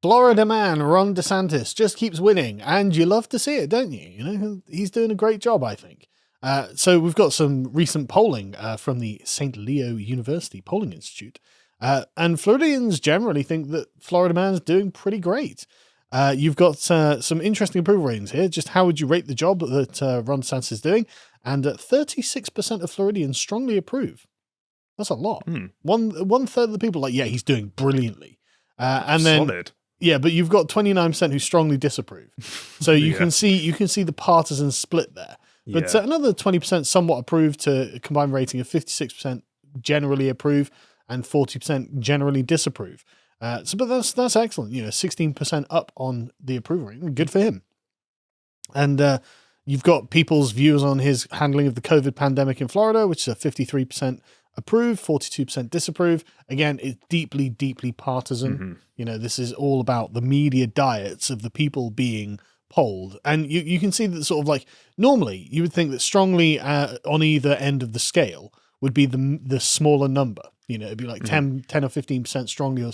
Florida man Ron DeSantis just keeps winning, and you love to see it, don't you? You know, he's doing a great job, I think. So we've got some recent polling from the St. Leo University Polling Institute, and Floridians generally think that Florida man's doing pretty great. You've got some interesting approval ratings here. Just how would you rate the job that Ron DeSantis is doing? And 36% of Floridians strongly approve. That's a lot. One third of the people are like, yeah, he's doing brilliantly. And then, solid. Yeah, but you've got 29% who strongly disapprove. So you can see the partisan split there. But another 20% somewhat approve, to a combined rating of 56% generally approve and 40% generally disapprove. But that's excellent. 16% up on the approval rating. Good for him. And you've got people's views on his handling of the COVID pandemic in Florida, which is a 53% approve, 42% disapprove. Again, it's deeply, deeply partisan. This is all about the media diets of the people being polled. And you can see that sort of like, normally you would think that strongly on either end of the scale would be the smaller number. It'd be like 10 or 15% strongly or,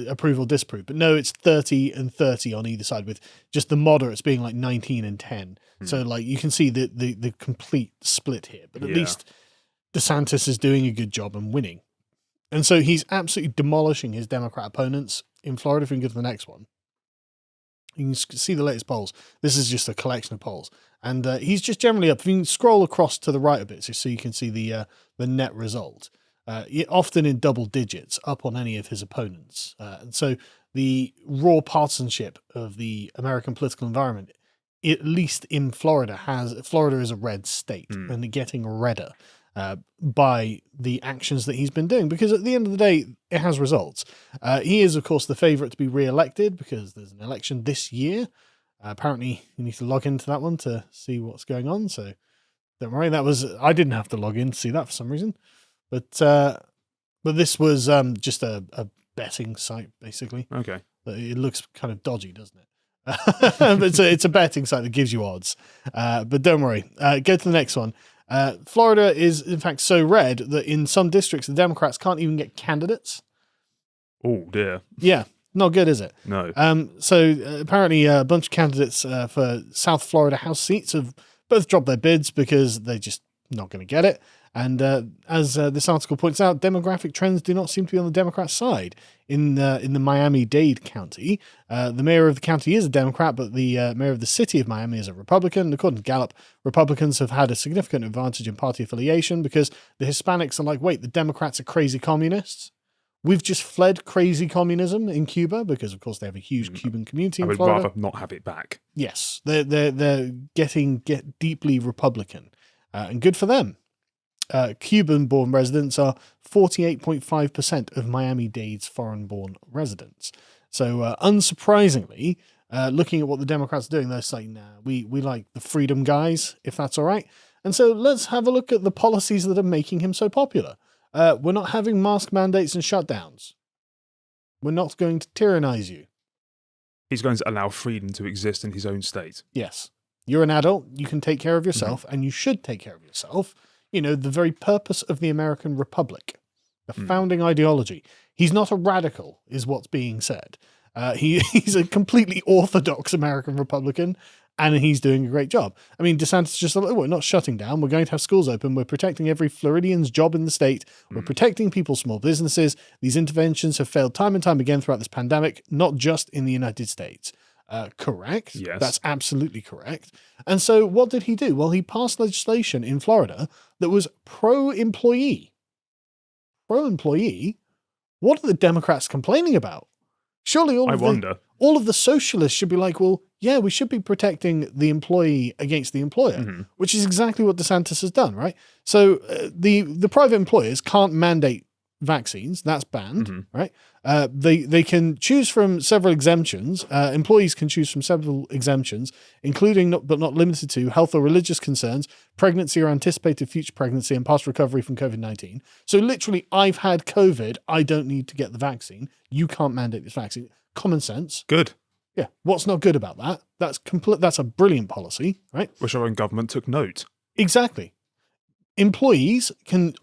approve or disapprove. But no, it's 30 and 30 on either side, with just the moderates being like 19 and 10. So like you can see the complete split here. But at least DeSantis is doing a good job and winning. And so he's absolutely demolishing his Democrat opponents in Florida. If we can go to the next one, you can see the latest polls. This is just a collection of polls. And he's just generally up. If you can scroll across to the right a bit, so you can see the net result, often in double digits, up on any of his opponents. And so the raw partisanship of the American political environment, at least in Florida is a red state and getting redder by the actions that he's been doing, because at the end of the day, it has results. He is, of course, the favorite to be re-elected because there's an election this year. Apparently, you need to log into that one to see what's going on. So don't worry, I didn't have to log in to see that for some reason. But this was just a betting site, basically. Okay. It looks kind of dodgy, doesn't it? But it's a betting site that gives you odds. But don't worry. Go to the next one. Florida is, in fact, so red that in some districts, the Democrats can't even get candidates. Oh, dear. Yeah, not good, is it? No. So apparently a bunch of candidates for South Florida House seats have both dropped their bids because they're just not going to get it. And as this article points out, demographic trends do not seem to be on the Democrat side. In the Miami-Dade County, the mayor of the county is a Democrat, but the mayor of the city of Miami is a Republican. According to Gallup, Republicans have had a significant advantage in party affiliation because the Hispanics are like, wait, the Democrats are crazy communists? We've just fled crazy communism in Cuba because, of course, they have a huge Cuban community in Florida. I would rather not have it back. Yes, they're getting deeply Republican, and good for them. Cuban-born residents are 48.5% of Miami-Dade's foreign-born residents. So, unsurprisingly, looking at what the Democrats are doing, they're saying, nah, we like the freedom guys, if that's all right. And so let's have a look at the policies that are making him so popular. We're not having mask mandates and shutdowns. We're not going to tyrannize you. He's going to allow freedom to exist in his own state. Yes. You're an adult. You can take care of yourself, and you should take care of yourself. The very purpose of the American Republic, the founding ideology. He's not a radical, is what's being said. He's a completely orthodox American Republican, and he's doing a great job. I mean, DeSantis just like, we're not shutting down. We're going to have schools open. We're protecting every Floridian's job in the state. We're protecting people's small businesses. These interventions have failed time and time again throughout this pandemic, not just in the United States. Correct. Yes. That's absolutely correct. And so what did he do? Well, he passed legislation in Florida that was pro-employee. Pro-employee? What are the Democrats complaining about? Surely all of the socialists should be like, well, yeah, we should be protecting the employee against the employer, which is exactly what DeSantis has done, right? So the private employers can't mandate vaccines. That's banned, right? They can choose from several exemptions. Employees can choose from several exemptions, including but not limited to health or religious concerns, pregnancy or anticipated future pregnancy, and past recovery from COVID-19. So literally, I've had COVID. I don't need to get the vaccine. You can't mandate this vaccine. Common sense. Good. Yeah. What's not good about that? That's a brilliant policy, right? Wish our own government took note. Exactly. Employees can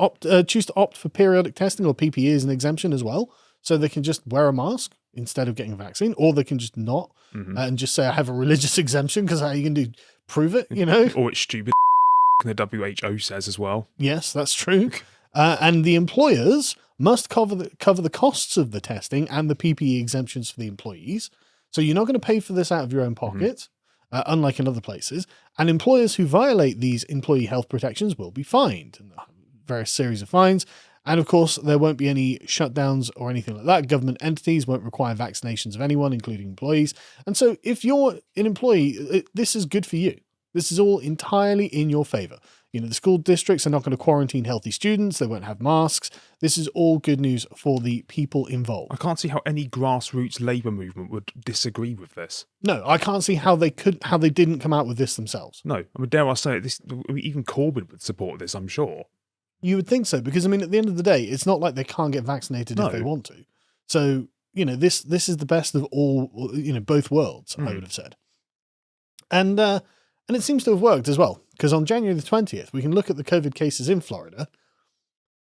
choose to opt for periodic testing, or PPE is an exemption as well, so they can just wear a mask. instead of getting a vaccine, or they can just not and just say, I have a religious exemption, because how are you going to prove it, Or it's stupid the WHO says as well. Yes, that's true. And the employers must cover the costs of the testing and the PPE exemptions for the employees. So you're not going to pay for this out of your own pocket, unlike in other places. And employers who violate these employee health protections will be fined, and various series of fines. And of course, there won't be any shutdowns or anything like that. Government entities won't require vaccinations of anyone, including employees. And so if you're an employee, this is good for you. This is all entirely in your favor. The school districts are not going to quarantine healthy students. They won't have masks. This is all good news for the people involved. I can't see how any grassroots labour movement would disagree with this. No, I can't see how they didn't come out with this themselves. No, I mean, dare I say it, even Corbyn would support this, I'm sure. You would think so, because, at the end of the day, it's not like they can't get vaccinated if they want to. So, this is the best of all, both worlds, I would have said. And it seems to have worked as well, because on January the 20th, we can look at the COVID cases in Florida.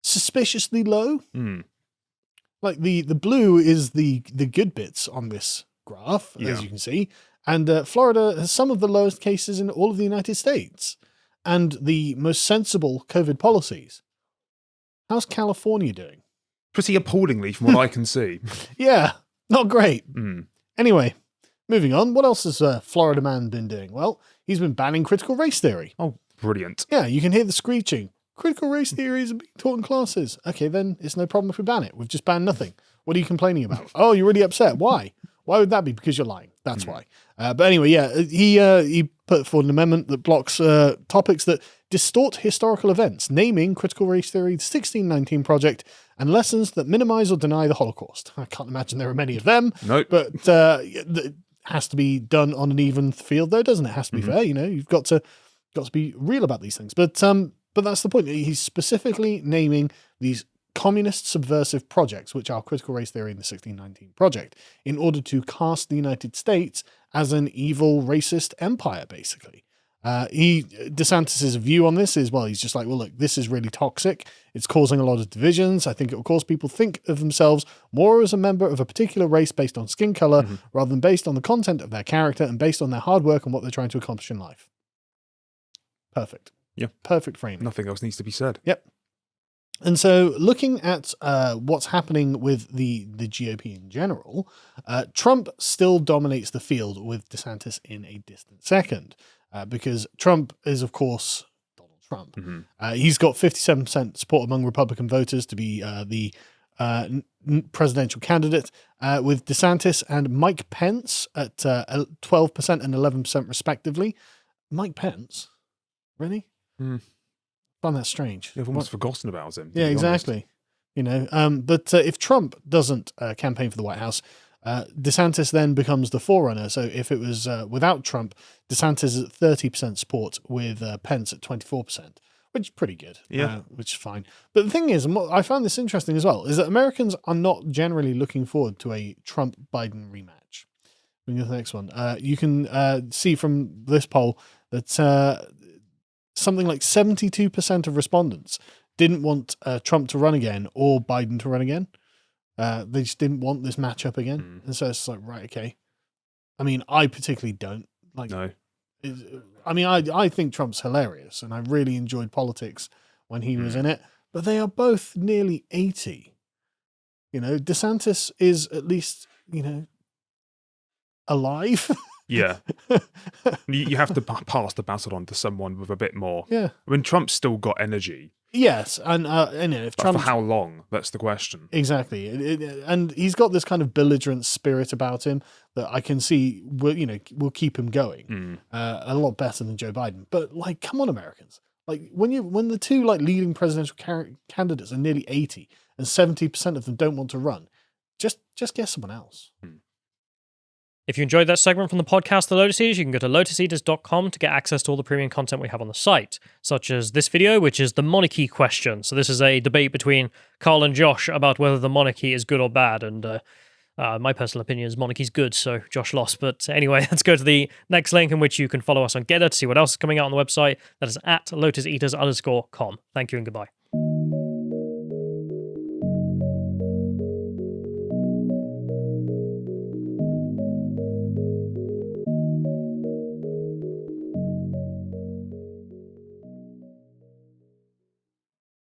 Suspiciously low. Like the blue is the good bits on this graph, as you can see. And Florida has some of the lowest cases in all of the United States, and the most sensible COVID policies. How's California doing? Pretty appallingly from what I can see. Yeah, not great. Anyway, moving on. What else has Florida man been doing? Well, he's been banning critical race theory. Oh, brilliant. Yeah, you can hear the screeching. Critical race theories are being taught in classes. Okay, then it's no problem if we ban it. We've just banned nothing. What are you complaining about? Oh, you're really upset. Why? Why would that be? Because you're lying. That's why. But anyway, yeah, he put forward an amendment that blocks topics that distort historical events, naming critical race theory, the 1619 Project, and lessons that minimize or deny the Holocaust. I can't imagine there are many of them. Nope. But it has to be done on an even field, though, doesn't it? It has to be fair. You've got to be real about these things. But that's the point. He's specifically naming these communist subversive projects, which are critical race theory and the 1619 Project, in order to cast the United States as an evil, racist empire, basically. DeSantis' view on this is, well, he's just like, well, look, this is really toxic. It's causing a lot of divisions. I think it will cause people to think of themselves more as a member of a particular race based on skin color, rather than based on the content of their character and based on their hard work and what they're trying to accomplish in life. Perfect. Yeah. Perfect framing. Nothing else needs to be said. Yep. And so looking at what's happening with the GOP in general, Trump still dominates the field with DeSantis in a distant second, because Trump is, of course, Donald Trump. He's got 57% support among Republican voters to be the presidential candidate, with DeSantis and Mike Pence at 12% and 11% respectively. Mike Pence? Really? Find that strange. I've almost forgotten about him. Yeah, exactly. But if Trump doesn't campaign for the White House, DeSantis then becomes the forerunner. So if it was without Trump, DeSantis is at 30% support with Pence at 24%, which is pretty good. Yeah. Which is fine. But the thing is, and what I found this interesting as well, is that Americans are not generally looking forward to a Trump-Biden rematch. We can go to the next one. You can see from this poll that something like 72% of respondents didn't want Trump to run again or Biden to run again. They just didn't want this matchup again. And so it's like, right, okay. I mean, I particularly don't. No. I think Trump's hilarious, and I really enjoyed politics when he was in it, but they are both nearly 80. DeSantis is at least, alive. Yeah. You have to pass the baton on to someone with a bit more. Yeah. I mean, Trump's still got energy. Yes, and if Trump, for how long? That's the question. Exactly, and he's got this kind of belligerent spirit about him that I can see will keep him going a lot better than Joe Biden. But come on, Americans! When the two leading presidential candidates are nearly 80 and 70% of them don't want to run, just get someone else. If you enjoyed that segment from the podcast, The Lotus Eaters, you can go to lotuseaters.com to get access to all the premium content we have on the site, such as this video, which is the monarchy question. So this is a debate between Carl and Josh about whether the monarchy is good or bad, and my personal opinion is monarchy's good, so Josh lost. But anyway, let's go to the next link in which you can follow us on Getter to see what else is coming out on the website. That is at lotuseaters_com. Thank you and goodbye.